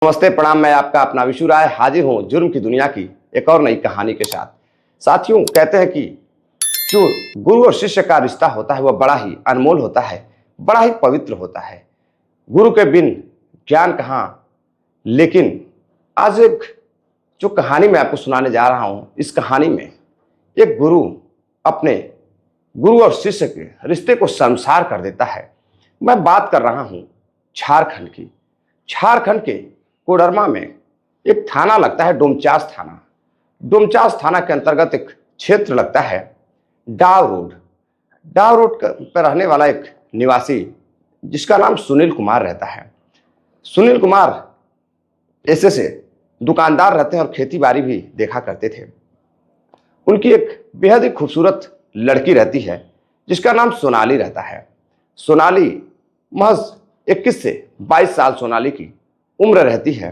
नमस्ते प्रणाम। मैं आपका अपना विशु राय हाजिर हूँ जुर्म की दुनिया की एक और नई कहानी के साथ। साथियों, कहते हैं कि जो गुरु और शिष्य का रिश्ता होता है वह बड़ा ही अनमोल होता है, बड़ा ही पवित्र होता है। गुरु के बिन ज्ञान कहाँ। लेकिन आज एक जो कहानी मैं आपको सुनाने जा रहा हूँ, इस कहानी में एक गुरु अपने गुरु और शिष्य के रिश्ते को शर्मसार कर देता है। मैं बात कर रहा हूँ झारखंड की। झारखंड के कोडरमा में एक थाना लगता है, डोमचांच थाना। डोमचांच थाना के अंतर्गत एक क्षेत्र लगता है डाव रोड। डाव रोड पर रहने वाला एक निवासी जिसका नाम सुनील कुमार रहता है। सुनील कुमार ऐसे से दुकानदार रहते हैं और खेती बाड़ी भी देखा करते थे। उनकी एक बेहद ही खूबसूरत लड़की रहती है जिसका नाम सोनाली रहता है। सोनाली महज 21 से 22 साल सोनाली की उम्र रहती है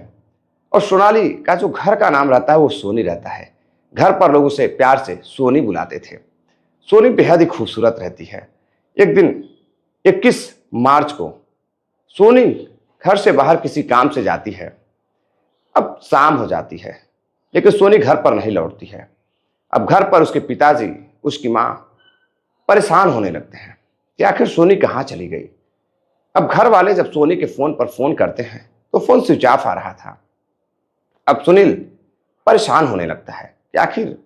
और सोनाली का जो घर का नाम रहता है वो सोनी रहता है। घर पर लोग उसे प्यार से सोनी बुलाते थे। सोनी बेहद ही खूबसूरत रहती है। एक दिन 21 मार्च को सोनी घर से बाहर किसी काम से जाती है। अब शाम हो जाती है लेकिन सोनी घर पर नहीं लौटती है। अब घर पर उसके पिताजी, उसकी माँ परेशान होने लगते हैं कि आखिर सोनी कहाँ चली गई। अब घर वाले जब सोनी के फोन पर फोन करते हैं तो फोन स्विच ऑफ आ रहा था। अब सुनील परेशान होने लगता है कि आखिर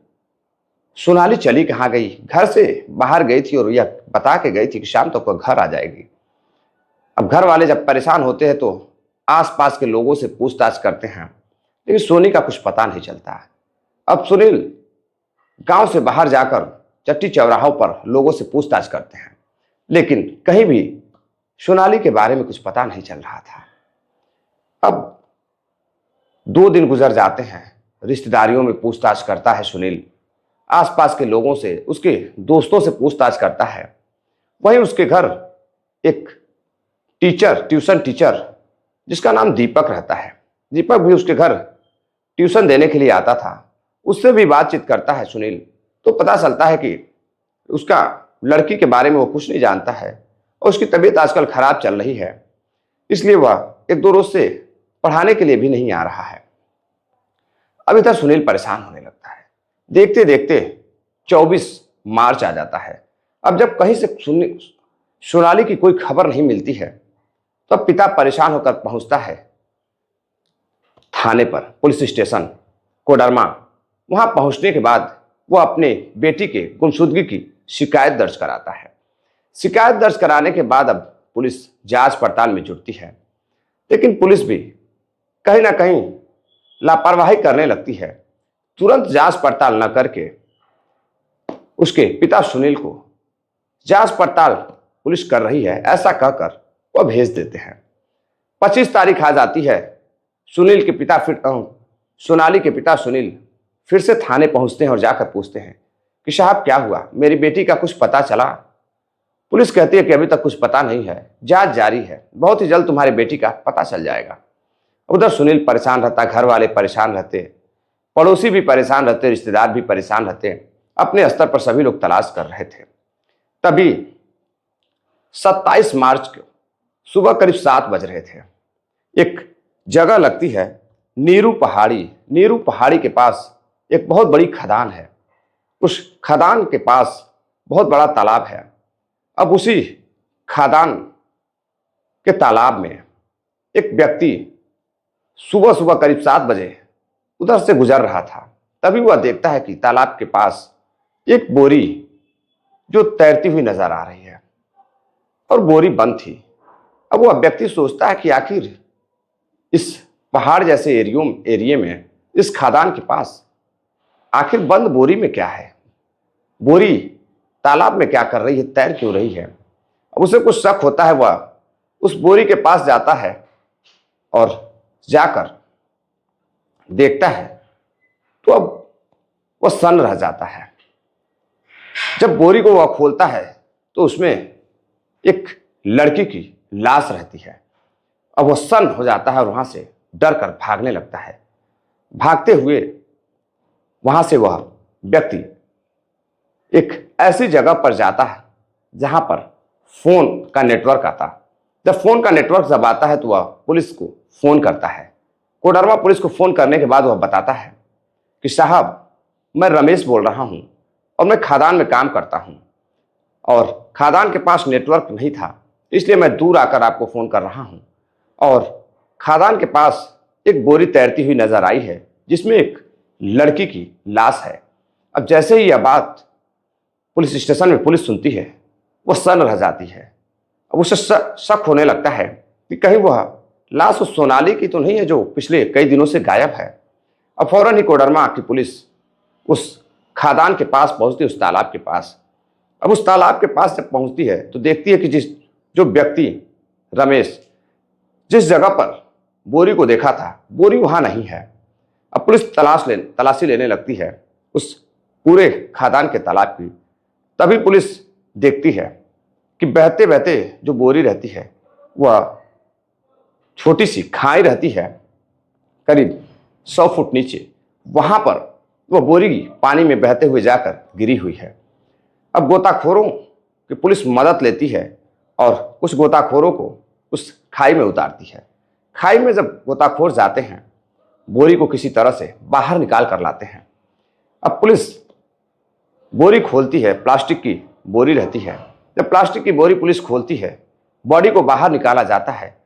सोनाली चली कहाँ गई। घर से बाहर गई थी और यह बता के गई थी कि शाम तक वह घर आ जाएगी। अब घर वाले जब परेशान होते हैं तो आसपास के लोगों से पूछताछ करते हैं लेकिन सोनी का कुछ पता नहीं चलता है। अब सुनील गांव से बाहर जाकर चट्टी चौराहों पर लोगों से पूछताछ करते हैं लेकिन कहीं भी सोनाली के बारे में कुछ पता नहीं चल रहा था। अब 2 दिन गुजर जाते हैं। रिश्तेदारियों में पूछताछ करता है सुनील, आसपास के लोगों से, उसके दोस्तों से पूछताछ करता है। वहीं उसके घर एक ट्यूशन टीचर जिसका नाम दीपक रहता है। दीपक भी उसके घर ट्यूशन देने के लिए आता था। उससे भी बातचीत करता है सुनील तो पता चलता है कि उसका लड़की के बारे में वो कुछ नहीं जानता है और उसकी तबीयत आजकल खराब चल रही है, इसलिए वह 1-2 रोज से पढ़ाने के लिए भी नहीं आ रहा है। अब इधर सुनील परेशान होने लगता है। देखते देखते 24 मार्च आ जाता है। अब जब कहीं से सोनाली की कोई खबर नहीं मिलती है तो अब पिता परेशान होकर पहुंचता है थाने पर, पुलिस स्टेशन कोडरमा। वहां पहुंचने के बाद वो अपने बेटी के गुमशुदगी की शिकायत दर्ज कराता है। शिकायत दर्ज कराने के बाद अब पुलिस जांच पड़ताल में जुटती है लेकिन पुलिस भी कहीं ना कहीं लापरवाही करने लगती है। तुरंत जांच पड़ताल न करके उसके पिता सुनील को जांच पड़ताल पुलिस कर रही है ऐसा कहकर वह भेज देते हैं। 25 तारीख आ जाती है। सुनील के पिता सोनाली के पिता सुनील फिर से थाने पहुंचते हैं और जाकर पूछते हैं कि साहब क्या हुआ, मेरी बेटी का कुछ पता चला। पुलिस कहती है कि अभी तक कुछ पता नहीं है, जांच जारी है, बहुत ही जल्द तुम्हारी बेटी का पता चल जाएगा। उधर सुनील परेशान रहता, घर वाले परेशान रहते, पड़ोसी भी परेशान रहते, रिश्तेदार भी परेशान रहते। अपने स्तर पर सभी लोग तलाश कर रहे थे। तभी 27 मार्च को सुबह करीब 7 बज रहे थे। एक जगह लगती है नीरू पहाड़ी। नीरू पहाड़ी के पास एक बहुत बड़ी खदान है। उस खदान के पास बहुत बड़ा तालाब है। अब उसी खदान के तालाब में एक व्यक्ति सुबह सुबह करीब 7 बजे उधर से गुजर रहा था। तभी वह देखता है कि तालाब के पास एक बोरी जो तैरती हुई नजर आ रही है और बोरी बंद थी। अब वह व्यक्ति सोचता है कि आखिर इस पहाड़ जैसे एरिया में, इस खदान के पास आखिर बंद बोरी में क्या है, बोरी तालाब में क्या कर रही है, तैर क्यों रही है। अब उसे कुछ शक होता है। वह उस बोरी के पास जाता है और जाकर देखता है तो अब वह सन्न रह जाता है। जब बोरी को वह खोलता है तो उसमें एक लड़की की लाश रहती है। अब वह सन्न हो जाता है और वहां से डर कर भागने लगता है। भागते हुए वहां से वह व्यक्ति एक ऐसी जगह पर जाता है जहां पर फोन का नेटवर्क आता। जब फोन का नेटवर्क जब आता है तो वह पुलिस को फोन करता है कोडरमा पुलिस को फोन करने के बाद वह बताता है कि साहब, मैं रमेश बोल रहा हूं और मैं खादान में काम करता हूं और खादान के पास नेटवर्क नहीं था, इसलिए मैं दूर आकर आपको फोन कर रहा हूं। और खादान के पास एक बोरी तैरती हुई नजर आई है जिसमें एक लड़की की लाश है। अब जैसे ही यह बात पुलिस स्टेशन में पुलिस सुनती है, वह सन्न रह जाती है। अब उसे शक होने लगता है कि कहीं वह लाश उस सोनाली की तो नहीं है जो पिछले कई दिनों से गायब है। अब फौरन ही कोडरमा की पुलिस उस खादान के पास पहुंचती है, उस तालाब के पास। अब उस तालाब के पास जब पहुंचती है तो देखती है कि जो व्यक्ति रमेश जिस जगह पर बोरी को देखा था, बोरी वहां नहीं है। अब पुलिस तलाशी लेने लगती है उस पूरे खादान के तालाब की। तभी पुलिस देखती है कि बहते बहते जो बोरी रहती है वह छोटी सी खाई रहती है करीब 100 फुट नीचे। वहां पर वह बोरी पानी में बहते हुए जाकर गिरी हुई है। अब गोताखोरों की पुलिस मदद लेती है और कुछ गोताखोरों को उस खाई में उतारती है। खाई में जब गोताखोर जाते हैं, बोरी को किसी तरह से बाहर निकाल कर लाते हैं। अब पुलिस बोरी खोलती है, प्लास्टिक की बोरी रहती है। जब प्लास्टिक की बोरी पुलिस खोलती है, बॉडी को बाहर निकाला जाता है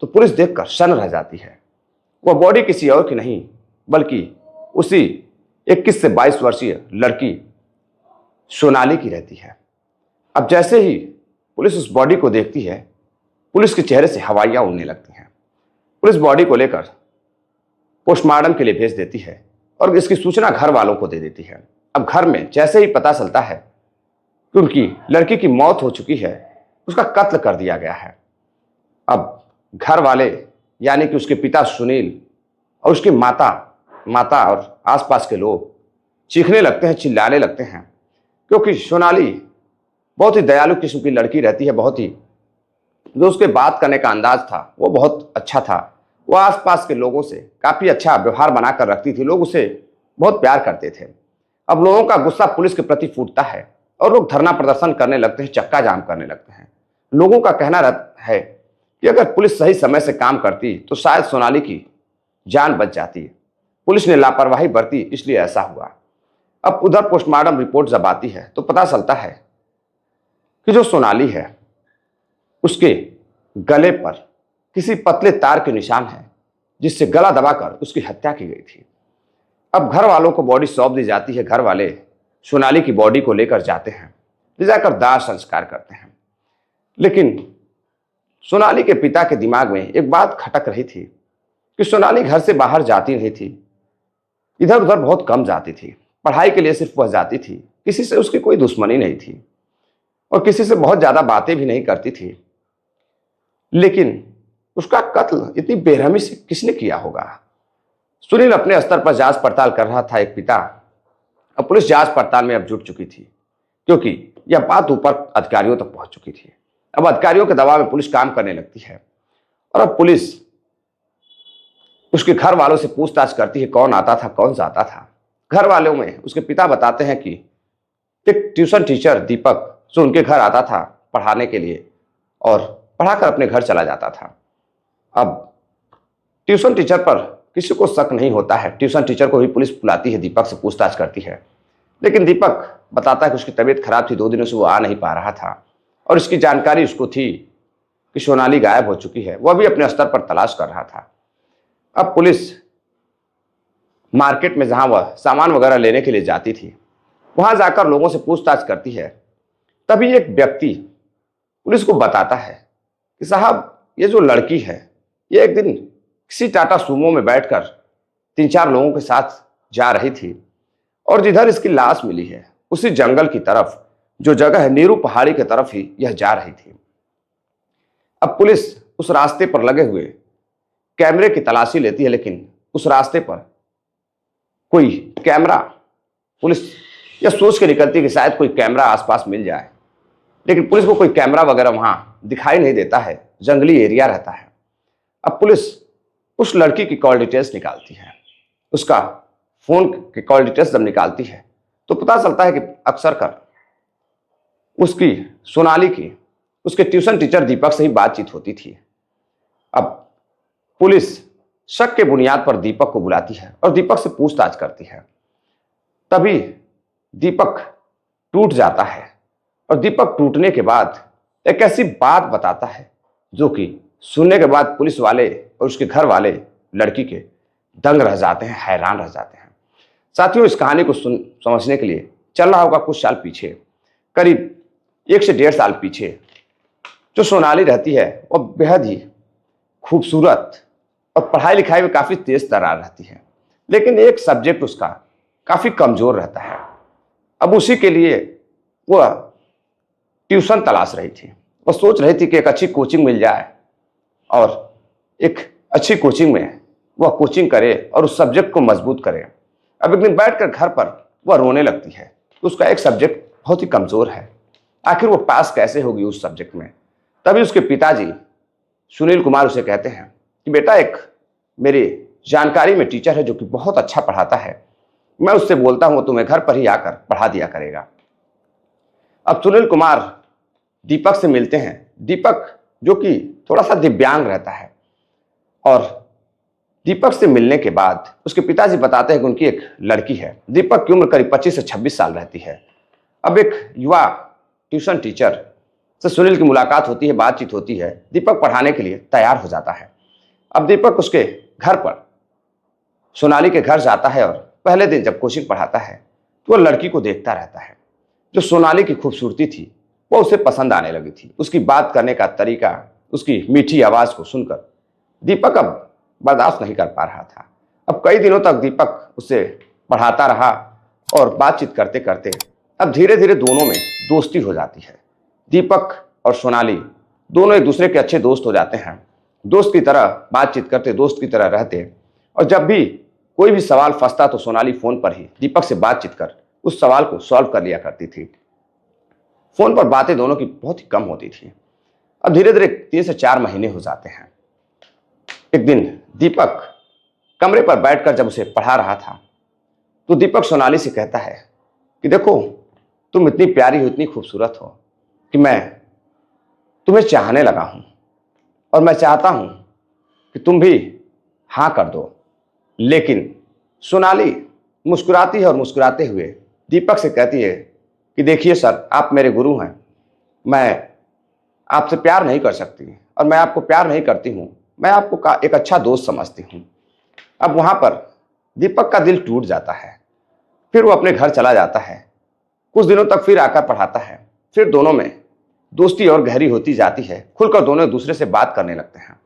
तो पुलिस देखकर सन्न रह जाती है। वह बॉडी किसी और की नहीं बल्कि उसी 21 से 22 वर्षीय लड़की सोनाली की रहती है। अब जैसे ही पुलिस उस बॉडी को देखती है, पुलिस के चेहरे से हवाइयां उड़ने लगती हैं। पुलिस बॉडी को लेकर पोस्टमार्टम के लिए भेज देती है और इसकी सूचना घर वालों को दे देती है। अब घर में जैसे ही पता चलता है कि उनकी लड़की की मौत हो चुकी है, उसका कत्ल कर दिया गया है। अब घर वाले यानी कि उसके पिता सुनील और उसकी माता और आसपास के लोग चीखने लगते हैं, चिल्लाने लगते हैं, क्योंकि सोनाली बहुत ही दयालु किस्म की लड़की रहती है। बहुत ही जो उसके बात करने का अंदाज था वो बहुत अच्छा था। वो आसपास के लोगों से काफ़ी अच्छा व्यवहार बनाकर रखती थी, लोग उसे बहुत प्यार करते थे। अब लोगों का गुस्सा पुलिस के प्रति फूटता है और लोग धरना प्रदर्शन करने लगते हैं, चक्का जाम करने लगते हैं। लोगों का कहना है कि अगर पुलिस सही समय से काम करती तो शायद सोनाली की जान बच जाती। पुलिस ने लापरवाही बरती, इसलिए ऐसा हुआ। अब उधर पोस्टमार्टम रिपोर्ट जब आती है तो पता चलता है कि जो सोनाली है उसके गले पर किसी पतले तार के निशान है जिससे गला दबाकर उसकी हत्या की गई थी। अब घर वालों को बॉडी सौंप दी जाती है। घर वाले सोनाली की बॉडी को लेकर जाते हैं, ले जाकर दाह संस्कार करते हैं। लेकिन सोनाली के पिता के दिमाग में एक बात खटक रही थी कि सोनाली घर से बाहर जाती नहीं थी, इधर उधर बहुत कम जाती थी। पढ़ाई के लिए सिर्फ वह जाती थी, किसी से उसकी कोई दुश्मनी नहीं थी और किसी से बहुत ज्यादा बातें भी नहीं करती थी। लेकिन उसका कत्ल इतनी बेरहमी से किसने किया होगा? सुनील अपने स्तर पर जांच पड़ताल कर रहा था, एक पिता। अब पुलिस जांच पड़ताल में अब जुट चुकी थी क्योंकि यह बात ऊपर अधिकारियों तक पहुंच चुकी थी। अब अधिकारियों के दबाव में पुलिस काम करने लगती है और अब पुलिस उसके घर वालों से पूछताछ करती है, कौन आता था, कौन जाता था। घर वालों में उसके पिता बताते हैं कि एक ट्यूशन टीचर दीपक जो उनके घर आता था पढ़ाने के लिए और पढ़ाकर अपने घर चला जाता था। अब ट्यूशन टीचर पर किसी को शक नहीं होता है। ट्यूशन टीचर को भी पुलिस बुलाती है, दीपक से पूछताछ करती है। लेकिन दीपक बताता है कि उसकी तबीयत खराब थी, 2 दिनों से वो आ नहीं पा रहा था और इसकी जानकारी उसको थी कि सोनाली गायब हो चुकी है। वह भी अपने स्तर पर तलाश कर रहा था। अब पुलिस मार्केट में जहां वह सामान वगैरह लेने के लिए जाती थी, वहां जाकर लोगों से पूछताछ करती है। तभी एक व्यक्ति पुलिस को बताता है कि साहब, ये जो लड़की है ये एक दिन किसी टाटा सूमो में बैठकर 3-4 लोगों के साथ जा रही थी और जिधर इसकी लाश मिली है उसी जंगल की तरफ, जो जगह है नीरू पहाड़ी की तरफ ही यह जा रही थी। अब पुलिस उस रास्ते पर लगे हुए कैमरे की तलाशी लेती है, लेकिन उस रास्ते पर कोई कैमरा, पुलिस यह सोच के निकलती है कि शायद कोई कैमरा आसपास मिल जाए, लेकिन पुलिस को कोई कैमरा वगैरह वहां दिखाई नहीं देता है, जंगली एरिया रहता है। अब पुलिस उस लड़की की कॉल डिटेल्स निकालती है। उसका फोन की कॉल डिटेल्स जब निकालती है तो पता चलता है कि अक्सर कर उसकी सोनाली की उसके ट्यूशन टीचर दीपक से ही बातचीत होती थी। अब पुलिस शक के बुनियाद पर दीपक को बुलाती है और दीपक से पूछताछ करती है। तभी दीपक टूट जाता है और दीपक टूटने के बाद एक ऐसी बात बताता है जो कि सुनने के बाद पुलिस वाले और उसके घर वाले लड़की के दंग रह जाते हैं, हैरान रह जाते हैं। साथियों, इस कहानी को समझने के लिए चल रहा होगा कुछ साल पीछे, करीब 1 से 1.5 साल पीछे। जो सोनाली रहती है वह बेहद ही खूबसूरत और पढ़ाई लिखाई में काफ़ी तेज तर्रार रहती है, लेकिन एक सब्जेक्ट उसका काफ़ी कमज़ोर रहता है। अब उसी के लिए वह ट्यूशन तलाश रही थी। वह सोच रही थी कि एक अच्छी कोचिंग मिल जाए और एक अच्छी कोचिंग में वह कोचिंग करे और उस सब्जेक्ट को मजबूत करे। अब एक दिन बैठकर घर पर वह रोने लगती है। उसका एक सब्जेक्ट बहुत ही कमज़ोर है, आखिर वो पास कैसे होगी उस सब्जेक्ट में। तभी उसके पिताजी सुनील कुमार उसे कहते हैं कि बेटा, एक मेरी जानकारी में टीचर है जो कि बहुत अच्छा पढ़ाता है, मैं उससे बोलता हूँ तुम्हें घर पर ही आकर पढ़ा दिया करेगा। अब सुनील कुमार दीपक से मिलते हैं। दीपक जो कि थोड़ा सा दिव्यांग रहता है, और दीपक से मिलने के बाद उसके पिताजी बताते हैं कि उनकी एक लड़की है। दीपक की उम्र करीब 25 से 26 साल रहती है। अब एक युवा ट्यूशन टीचर से सुनील की मुलाकात होती है, बातचीत होती है। दीपक पढ़ाने के लिए तैयार हो जाता है। अब दीपक उसके घर पर सोनाली के घर जाता है और पहले दिन जब कोचिंग पढ़ाता है तो वह लड़की को देखता रहता है। जो सोनाली की खूबसूरती थी वो उसे पसंद आने लगी थी। उसकी बात करने का तरीका, उसकी मीठी आवाज़ को सुनकर दीपक अब बर्दाश्त नहीं कर पा रहा था। अब कई दिनों तक दीपक उसे पढ़ाता रहा और बातचीत करते करते अब धीरे धीरे दोनों में दोस्ती हो जाती है। दीपक और सोनाली दोनों एक दूसरे के अच्छे दोस्त हो जाते हैं। दोस्त की तरह बातचीत करते, दोस्त की तरह रहते, और जब भी कोई भी सवाल फंसता तो सोनाली फ़ोन पर ही दीपक से बातचीत कर उस सवाल को सॉल्व कर लिया करती थी। फ़ोन पर बातें दोनों की बहुत ही कम होती थी। अब धीरे धीरे 3 से 4 महीने हो जाते हैं। एक दिन दीपक कमरे पर बैठकर जब उसे पढ़ा रहा था तो दीपक सोनाली से कहता है कि देखो, तुम इतनी प्यारी हो, इतनी खूबसूरत हो कि मैं तुम्हें चाहने लगा हूं, और मैं चाहता हूं कि तुम भी हाँ कर दो। लेकिन सोनाली मुस्कुराती है और मुस्कुराते हुए दीपक से कहती है कि देखिए सर, आप मेरे गुरु हैं, मैं आपसे प्यार नहीं कर सकती और मैं आपको प्यार नहीं करती हूँ, मैं आपको एक अच्छा दोस्त समझती हूँ। अब वहाँ पर दीपक का दिल टूट जाता है। फिर वो अपने घर चला जाता है। कुछ दिनों तक फिर आकर पढ़ाता है। फिर दोनों में दोस्ती और गहरी होती जाती है। खुलकर दोनों एक दूसरे से बात करने लगते हैं।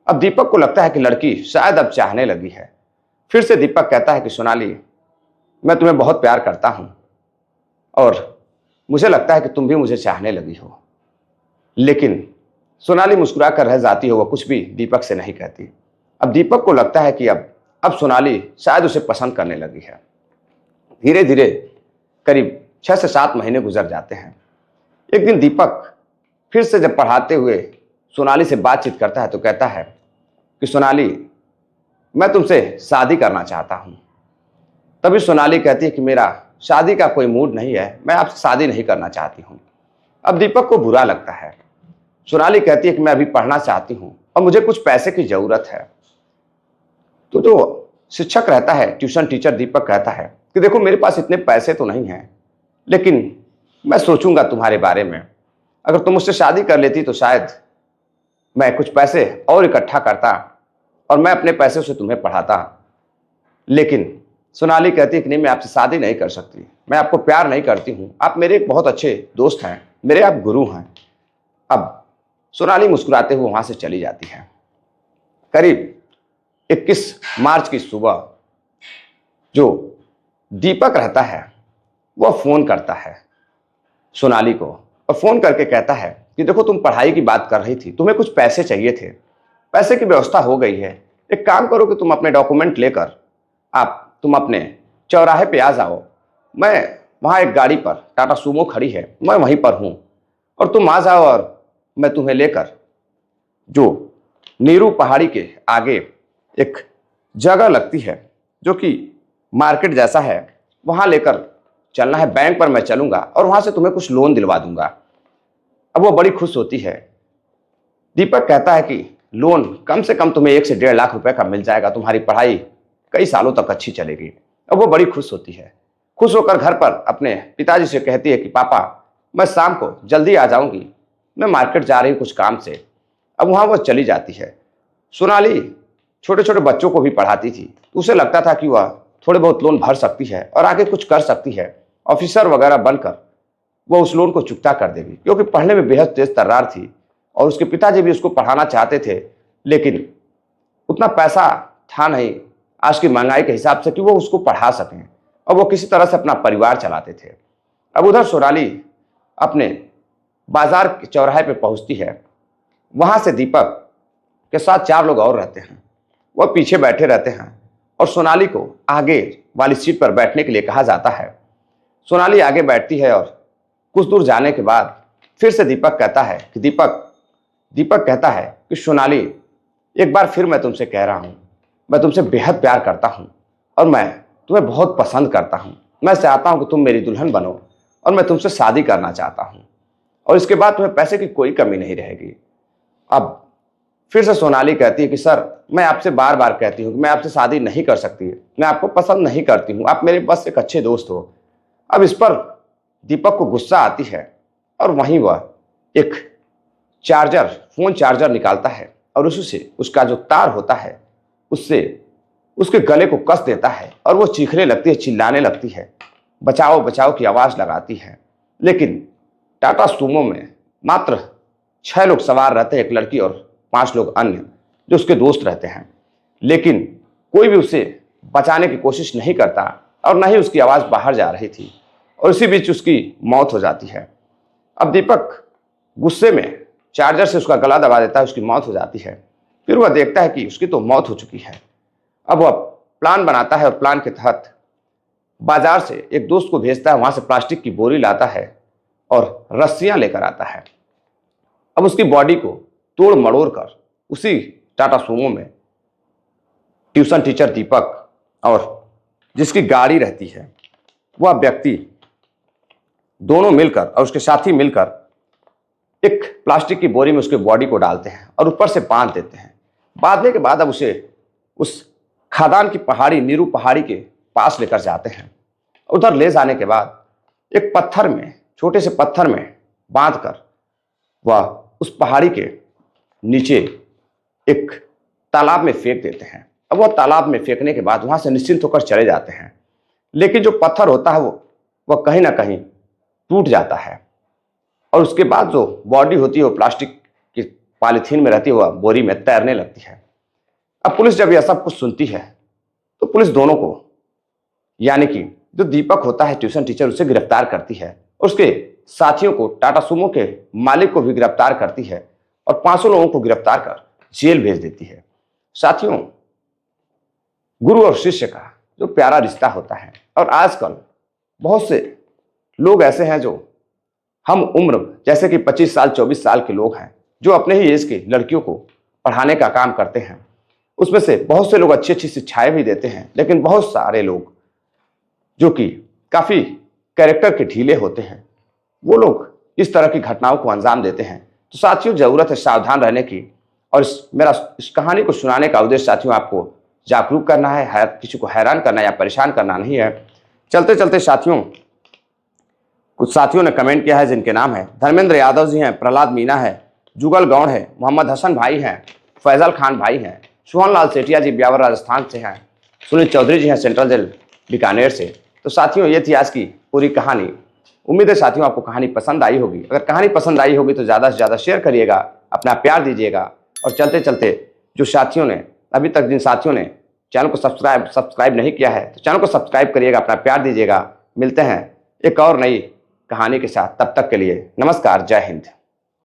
अब दीपक को लगता है कि लड़की शायद अब चाहने लगी है। फिर से दीपक कहता है कि सोनाली, मैं तुम्हें बहुत प्यार करता हूँ और मुझे लगता है कि तुम भी मुझे चाहने लगी हो। लेकिन सोनाली मुस्कुरा कर रह जाती है, वह कुछ भी दीपक से नहीं कहती। अब दीपक को लगता है कि अब सोनाली शायद उसे पसंद करने लगी है। धीरे धीरे करीब 6 से 7 महीने गुजर जाते हैं। एक दिन दीपक फिर से जब पढ़ाते हुए सोनाली से बातचीत करता है तो कहता है कि सोनाली, मैं तुमसे शादी करना चाहता हूँ। तभी सोनाली कहती है कि मेरा शादी का कोई मूड नहीं है, मैं आपसे शादी नहीं करना चाहती हूँ। अब दीपक को बुरा लगता है। सोनाली कहती है कि मैं अभी पढ़ना चाहती हूँ और मुझे कुछ पैसे की ज़रूरत है। तो जो शिक्षक रहता है, ट्यूशन टीचर, दीपक कहता है कि देखो, मेरे पास इतने पैसे तो नहीं हैं, लेकिन मैं सोचूंगा तुम्हारे बारे में। अगर तुम मुझसे शादी कर लेती तो शायद मैं कुछ पैसे और इकट्ठा करता और मैं अपने पैसे से तुम्हें पढ़ाता। लेकिन सोनाली कहती है कि नहीं, मैं आपसे शादी नहीं कर सकती, मैं आपको प्यार नहीं करती हूँ, आप मेरे एक बहुत अच्छे दोस्त हैं, मेरे आप गुरु हैं। अब सोनाली मुस्कुराते हुए वहाँ से चली जाती है। करीब 21 मार्च की सुबह जो दीपक रहता है वह फ़ोन करता है सोनाली को और फ़ोन करके कहता है कि देखो, तुम पढ़ाई की बात कर रही थी, तुम्हें कुछ पैसे चाहिए थे, पैसे की व्यवस्था हो गई है। एक काम करो कि तुम अपने डॉक्यूमेंट लेकर तुम अपने चौराहे पे आ जाओ। मैं वहाँ एक गाड़ी पर टाटा सूमो खड़ी है, मैं वहीं पर हूँ, और तुम आ जाओ और मैं तुम्हें लेकर जो नीरू पहाड़ी के आगे एक जगह लगती है जो कि मार्केट जैसा है, वहाँ लेकर चलना है। बैंक पर मैं चलूँगा और वहाँ से तुम्हें कुछ लोन दिलवा दूंगा। अब वो बड़ी खुश होती है। दीपक कहता है कि लोन कम से कम तुम्हें 1 से 1.5 लाख रुपए का मिल जाएगा, तुम्हारी पढ़ाई कई सालों तक अच्छी चलेगी। अब वो बड़ी खुश होती है। खुश होकर घर पर अपने पिताजी से कहती है कि पापा, मैं शाम को जल्दी आ जाऊंगी, मैं मार्केट जा रही हूँ कुछ काम से। अब वहाँ वो चली जाती है। सोनाली छोटे छोटे बच्चों को भी पढ़ाती थी, तो उसे लगता था कि वह थोड़े बहुत लोन भर सकती है और आगे कुछ कर सकती है, ऑफिसर वगैरह बनकर वो उस लोन को चुकता कर देगी, क्योंकि पढ़ने में बेहद तेज तर्रार थी और उसके पिताजी भी उसको पढ़ाना चाहते थे, लेकिन उतना पैसा था नहीं आज की महंगाई के हिसाब से कि वो उसको पढ़ा सकें, और वो किसी तरह से अपना परिवार चलाते थे। अब उधर सोनाली अपने बाजार के चौराहे पे पहुंचती है। वहां से दीपक के साथ 4 लोग और रहते हैं, वह पीछे बैठे रहते हैं और सोनाली को आगे वाली सीट पर बैठने के लिए कहा जाता है। सोनाली आगे बैठती है और कुछ दूर जाने के बाद फिर से दीपक कहता है कि सोनाली, एक बार फिर मैं तुमसे कह रहा हूं, मैं तुमसे बेहद प्यार करता हूं और मैं तुम्हें बहुत पसंद करता हूं। मैं चाहता हूं कि तुम मेरी दुल्हन बनो और मैं तुमसे शादी करना चाहता हूं, और इसके बाद तुम्हें पैसे की कोई कमी नहीं रहेगी। अब फिर से सोनाली कहती है कि सर, मैं आपसे बार बार कहती हूँ कि मैं आपसे शादी नहीं कर सकती, मैं आपको पसंद नहीं करती हूँ, आप मेरे बस एक अच्छे दोस्त हो। अब इस पर दीपक को गुस्सा आती है और वहीं वह एक फोन चार्जर निकालता है और उससे उसका जो तार होता है उससे उसके गले को कस देता है और वो चीखने लगती है, चिल्लाने लगती है, बचाओ बचाओ की आवाज़ लगाती है। लेकिन टाटा सूमो में मात्र 6 लोग सवार रहते हैं, एक लड़की और 5 लोग अन्य जो उसके दोस्त रहते हैं, लेकिन कोई भी उसे बचाने की कोशिश नहीं करता और न ही उसकी आवाज़ बाहर जा रही थी, और इसी बीच उसकी मौत हो जाती है। अब दीपक गुस्से में चार्जर से उसका गला दबा देता है, उसकी मौत हो जाती है। फिर वह देखता है कि उसकी तो मौत हो चुकी है। अब वह प्लान बनाता है और प्लान के तहत बाजार से एक दोस्त को भेजता है, वहां से प्लास्टिक की बोरी लाता है और रस्सियां लेकर आता है। अब उसकी बॉडी को तोड़ मड़ोड़ कर उसी टाटा सूमो में ट्यूशन टीचर दीपक और जिसकी गाड़ी रहती है वह व्यक्ति दोनों मिलकर और उसके साथी मिलकर एक प्लास्टिक की बोरी में उसके बॉडी को डालते हैं और ऊपर से बांध देते हैं। बांधने के बाद अब उसे उस खादान की पहाड़ी, नीरू पहाड़ी के पास लेकर जाते हैं। उधर ले जाने के बाद एक पत्थर में, छोटे से पत्थर में बांधकर वह उस पहाड़ी के नीचे एक तालाब में फेंक देते हैं। अब वह तालाब में फेंकने के बाद वहां से निश्चिंत होकर चले जाते हैं, लेकिन जो पत्थर होता है वह कहीं ना कहीं टूट जाता है और उसके बाद जो बॉडी होती है वो प्लास्टिक की पॉलीथीन में रहती है, वह बोरी में तैरने लगती है। अब पुलिस जब यह सब कुछ सुनती है तो पुलिस दोनों को, यानी कि जो दीपक होता है ट्यूशन टीचर, उसे गिरफ्तार करती है और उसके साथियों को, टाटा सूमो के मालिक को भी गिरफ्तार करती है और 500 लोगों को गिरफ्तार कर जेल भेज देती है। साथियों, गुरु और शिष्य का जो प्यारा रिश्ता होता है, और आजकल बहुत से लोग ऐसे हैं जो हम उम्र, जैसे कि 25 साल 24 साल के लोग हैं, जो अपने ही एज की लड़कियों को पढ़ाने का काम करते हैं। उसमें से बहुत से लोग अच्छी अच्छी शिक्षाएं भी देते हैं, लेकिन बहुत सारे लोग जो कि काफ़ी कैरेक्टर के ढीले होते हैं, वो लोग इस तरह की घटनाओं को अंजाम देते हैं। तो साथियों, ज़रूरत है सावधान रहने की, और इस कहानी को सुनाने का उद्देश्य साथियों आपको जागरूक करना है, किसी को हैरान करना या परेशान करना नहीं है। चलते चलते साथियों, कुछ साथियों ने कमेंट किया है जिनके नाम है धर्मेंद्र यादव जी हैं, प्रहलाद मीना है, जुगल गौड़ है, मोहम्मद हसन भाई हैं, फैजल खान भाई हैं, सोहन लाल सेठिया जी ब्यावर राजस्थान से हैं, सुनील चौधरी जी हैं सेंट्रल जेल बीकानेर से। तो साथियों, ये थी आज की पूरी कहानी। उम्मीद है साथियों आपको कहानी पसंद आई होगी। अगर कहानी पसंद आई होगी तो ज़्यादा से ज़्यादा शेयर करिएगा, अपना प्यार दीजिएगा, और चलते चलते जो साथियों ने अभी तक, जिन साथियों ने चैनल को सब्सक्राइब नहीं किया है, तो चैनल को सब्सक्राइब करिएगा, अपना प्यार दीजिएगा। मिलते हैं एक और नई कहानी के साथ, तब तक के लिए नमस्कार, जय हिंद।